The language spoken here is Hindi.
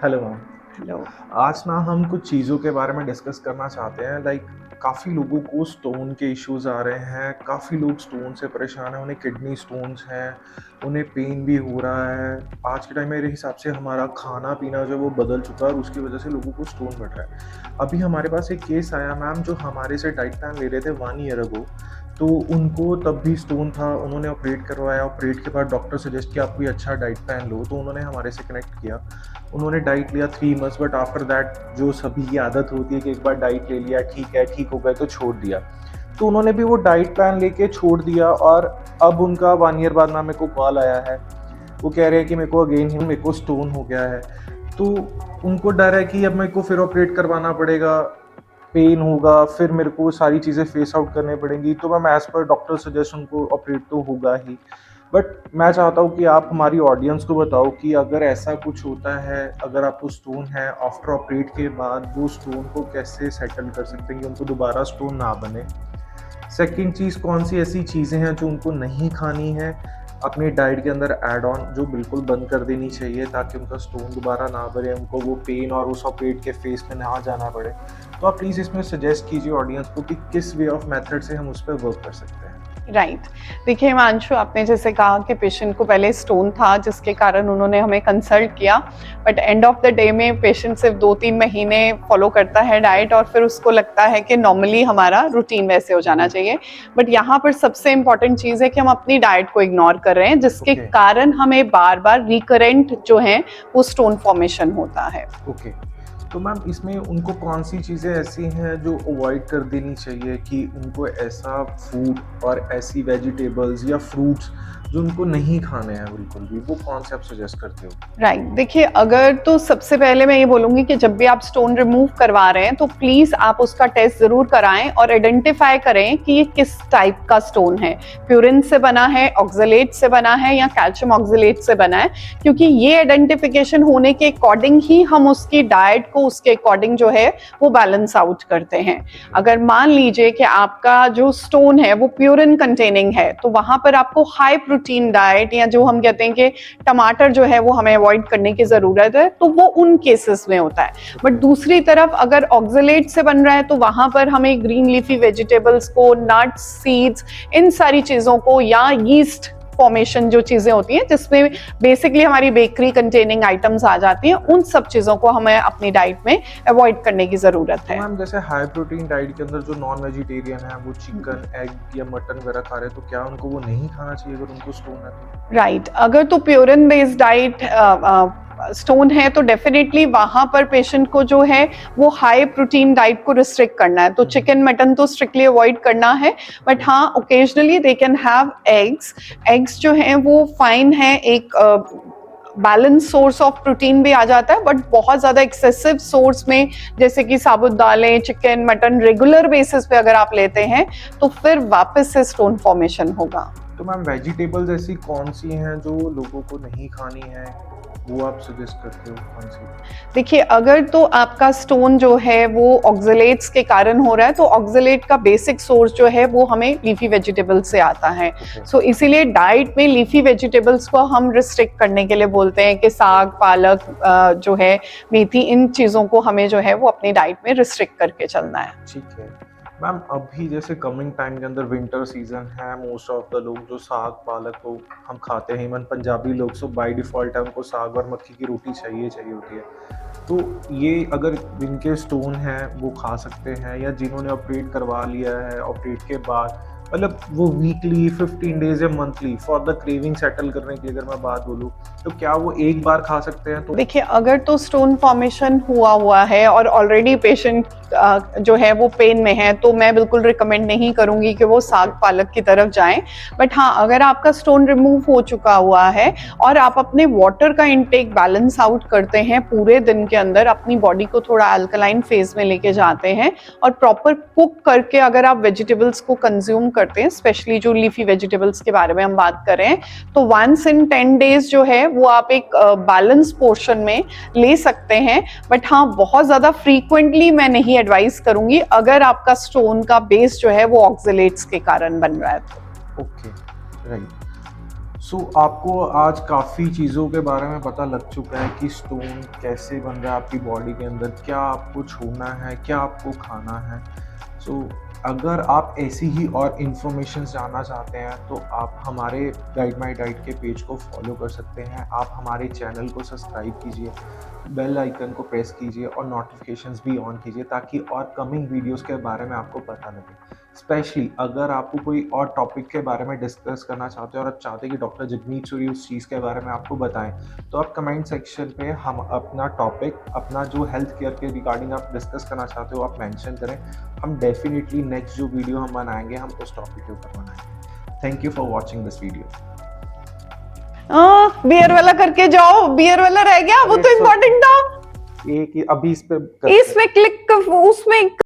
Hello ma'am. हेलो। आज ना हम कुछ चीज़ों के बारे में डिस्कस करना चाहते हैं। काफ़ी लोगों को स्टोन के इश्यूज़ आ रहे हैं, काफ़ी लोग स्टोन से परेशान हैं, उन्हें किडनी स्टोन्स हैं, उन्हें पेन भी हो रहा है। आज के टाइम मेरे हिसाब से हमारा खाना-पीना जो है वो बदल चुका है और उसकी वजह से लोगों को स्टोन बढ़ रहा है। अभी हमारे पास एक केस आया मैम, जो हमारे से डाइट प्लान ले रहे थे 1 ईयर अगो। तो उनको तब भी स्टोन था, उन्होंने ऑपरेट करवाया, ऑपरेट के बाद डॉक्टर सजेस्ट किया आप कोई अच्छा डाइट प्लान लो, तो उन्होंने हमारे से कनेक्ट किया। उन्होंने डाइट लिया 3 मंथ्स, बट आफ्टर दैट जो सभी की आदत होती है कि एक बार डाइट ले लिया, ठीक है, ठीक हो गए तो छोड़ दिया। तो उन्होंने भी वो डाइट प्लान लेके छोड़ दिया और अब उनका 1 ईयर बाद ना मेरे को कॉल आया है। वो कह रहे हैं कि मेरे को अगेन ही मेरे को स्टोन हो गया है। तो उनको डर है कि अब मेरे को फिर ऑपरेट करवाना पड़ेगा, पेन होगा, फिर मेरे को सारी चीज़ें फेस आउट करनी पड़ेंगी। तो ma'am as per doctor suggestion उनको ऑपरेट तो होगा ही। बट मैं चाहता हूँ कि आप हमारी ऑडियंस को बताओ कि अगर ऐसा कुछ होता है, अगर आपको स्टोन है, आफ्टर ऑपरेट के बाद वो स्टोन को कैसे सेटल कर सकते हैं कि उनको दोबारा स्टोन ना बने। सेकंड चीज़, कौन सी ऐसी चीज़ें हैं जो उनको नहीं खानी है अपनी डाइट के अंदर ऐड ऑन, जो बिल्कुल बंद कर देनी चाहिए ताकि उनका स्टोन दोबारा ना बढ़े, उनको वो पेन और उस ऑपरेट के फेस में ना जाना पड़े। तो आप प्लीज़ इसमें सजेस्ट कीजिए ऑडियंस को कि किस वे ऑफ मेथड से हम उस पर वर्क कर सकते हैं। राइट। देखिए हिमांशु, आपने जैसे कहा कि पेशेंट को पहले स्टोन था जिसके कारण उन्होंने हमें कंसल्ट किया, but end of the day में पेशेंट सिर्फ 2-3 महीने फॉलो करता है डाइट और फिर उसको लगता है कि नॉर्मली हमारा रूटीन वैसे हो जाना जी। चाहिए। बट यहाँ पर सबसे इम्पॉर्टेंट चीज़ है कि हम अपनी डाइट को इग्नोर कर रहे हैं, जिसके ओके। कारण हमें बार बार रिकरेंट जो है वो स्टोन फॉर्मेशन होता है। ओके। तो मैम इसमें उनको कौन-सी चीज़ें ऐसी हैं जो अवॉइड कर देनी चाहिए कि उनको ऐसा फूड और ऐसी वेजिटेबल्स या फ्रूट्स जो उनको नहीं खाने हैं बिल्कुल भी, वो कौन से आप सजेस्ट करते हो? राइट। देखिए, अगर तो सबसे पहले मैं ये बोलूँगी कि जब भी आप स्टोन रिमूव करवा रहे हैं तो प्लीज़ आप उसका टेस्ट ज़रूर कराएँ और आइडेंटिफ़ाई करें कि ये किस टाइप का स्टोन है। प्यूरिन से बना है, ऑक्सलेट से बना है या कैल्शियम ऑक्सलेट से बना है, क्योंकि ये आइडेंटिफिकेशन होने के अकॉर्डिंग ही हम उसकी डाइट को उसके अकॉर्डिंग जो है वो बैलेंस आउट करते हैं। ओके। अगर मान लीजिए कि आपका जो स्टोन है वो प्यूरिन कंटेनिंग है, तो वहाँ पर आपको हाई प्रोटीन डाइट या जो हम कहते हैं कि टमाटर जो है वो हमें अवॉइड करने की ज़रूरत है, तो वो उन केसेस में होता है। बट दूसरी तरफ अगर ऑक्सलेट से बन रहा है तो वहाँ पर हमें ग्रीन लीफी वेजिटेबल्स को, नट्स, सीड्स, इन सारी चीज़ों को, या यीस्ट फॉर्मेशन जो चीज़ें होती हैं जिसमें बेसिकली हमारी बेकरी कंटेनिंग आइटम्स आ जाती हैं, उन सब चीज़ों को हमें अपनी डाइट में अवॉइड करने की ज़रूरत तो है। मैम जैसे हाई प्रोटीन डाइट के अंदर जो नॉन वेजिटेरियन है वो चिकन, एग या मटन वगैरह खा रहे हैं, तो क्या उनको वो नहीं खाना चाहिए अगर उनको स्टोन है तो? राइट। अगर तो प्योरन बेस्ड डाइट स्टोन है तो डेफिनेटली वहाँ पर पेशेंट को जो है वो हाई प्रोटीन डाइट को रिस्ट्रिक्ट करना है, तो चिकन मटन तो स्ट्रिक्टली अवॉइड करना है। बट हाँ, occasionally they can have eggs. Eggs जो हैं वो फाइन है, एक बैलेंस सोर्स ऑफ प्रोटीन भी आ जाता है, बट बहुत ज़्यादा एक्सेसिव सोर्स में जैसे कि साबुत दालें, चिकन, मटन रेगुलर बेसिस पे अगर आप लेते हैं तो फिर वापस से स्टोन फॉर्मेशन होगा। तो मैम वेजिटेबल्स ऐसी कौन सी हैं जो लोगों को नहीं खानी है, वो आप सजेस्ट करते हो कौन सी? देखिए, अगर तो आपका स्टोन जो है वो ऑक्सलेट्स के कारण हो रहा है, तो ऑक्सलेट का बेसिक सोर्स जो है वो हमें लीफी वेजिटेबल्स से आता है। ओके। सो इसीलिए डाइट में लीफी वेजिटेबल्स को हम रिस्ट्रिक्ट करने के लिए बोलते हैं कि साग, पालक, जो है मेथी, इन चीज़ों को हमें जो है वो अपनी डाइट में रिस्ट्रिक्ट करके चलना है। ठीक है। मैम अभी जैसे कमिंग टाइम के अंदर विंटर सीज़न है, मोस्ट ऑफ द लोग जो साग पालक को हम खाते हैं, इवन पंजाबी लोग, सो बाय डिफ़ॉल्ट है उनको साग और मक्की की रोटी चाहिए चाहिए होती है। तो ये अगर जिनके स्टोन हैं वो खा सकते हैं, या जिन्होंने ऑपरेट करवा लिया है, ऑपरेट के बाद मतलब वो वीकली, 15 डेज़ या monthly for the craving settle करने की अगर मैं बात बोलूँ, तो क्या वो एक बार खा सकते हैं? तो देखिए, अगर तो स्टोन फॉर्मेशन हुआ हुआ है और ऑलरेडी पेशेंट जो है वो पेन में है, तो मैं बिल्कुल रिकमेंड नहीं करूंगी कि वो साग ओके। पालक की तरफ जाएं। बट हाँ, अगर आपका स्टोन रिमूव हो चुका हुआ है और आप अपने वाटर का इंटेक बैलेंस आउट करते हैं, पूरे दिन के अंदर अपनी बॉडी को थोड़ा अल्कलाइन फेज में लेके जाते हैं और प्रॉपर कुक करके अगर आप वेजिटेबल्स को कंज्यूम करते हैं, स्पेशली जो लीफी वेजिटेबल्स के बारे में हम बात कर रहे हैं, तो 1 in 10 days जो है वो आप एक बैलेंस पोर्शन में ले सकते हैं। बट हाँ, बहुत ज़्यादा फ्रीक्वेंटली मैं नहीं एडवाइस करूंगी अगर आपका स्टोन का बेस जो है वो ऑक्सलेट्स के कारण बन रहा है तो। Okay, right. सो आपको आज काफ़ी चीज़ों के बारे में पता लग चुका है कि स्टोन कैसे बन रहा है आपकी बॉडी के अंदर, क्या आपको छूना है, क्या आपको खाना है। सो अगर आप ऐसी ही और इन्फॉर्मेशन जानना चाहते हैं तो आप हमारे गाइड माई डाइट के पेज को फॉलो कर सकते हैं। आप हमारे चैनल को सब्सक्राइब कीजिए, बेल आइकन को प्रेस कीजिए और नोटिफिकेशंस भी ऑन कीजिए ताकि और कमिंग वीडियोस के बारे में आपको पता लगे। स्पेशली अगर आपको कोई और टॉपिक के बारे में डिस्कस करना चाहते हो और आप चाहते हैं कि डॉक्टर जगमीत सूरी उस चीज़ के बारे में आपको बताएं, तो आप कमेंट सेक्शन पे हम अपना टॉपिक, अपना जो हेल्थ केयर के रिगार्डिंग आप डिस्कस करना चाहते हो आप मेंशन करें। हम डेफिनेटली नेक्स्ट जो वीडियो हम बनाएंगे हम उस टॉपिक के ऊपर बनाएंगे। Thank you for watching this video. Beer वाला करके जाओ, बियर वाला रह गया, वो तो इम्पोर्टेंट था। एक अभी इस पे इसमें क्लिक, उसमें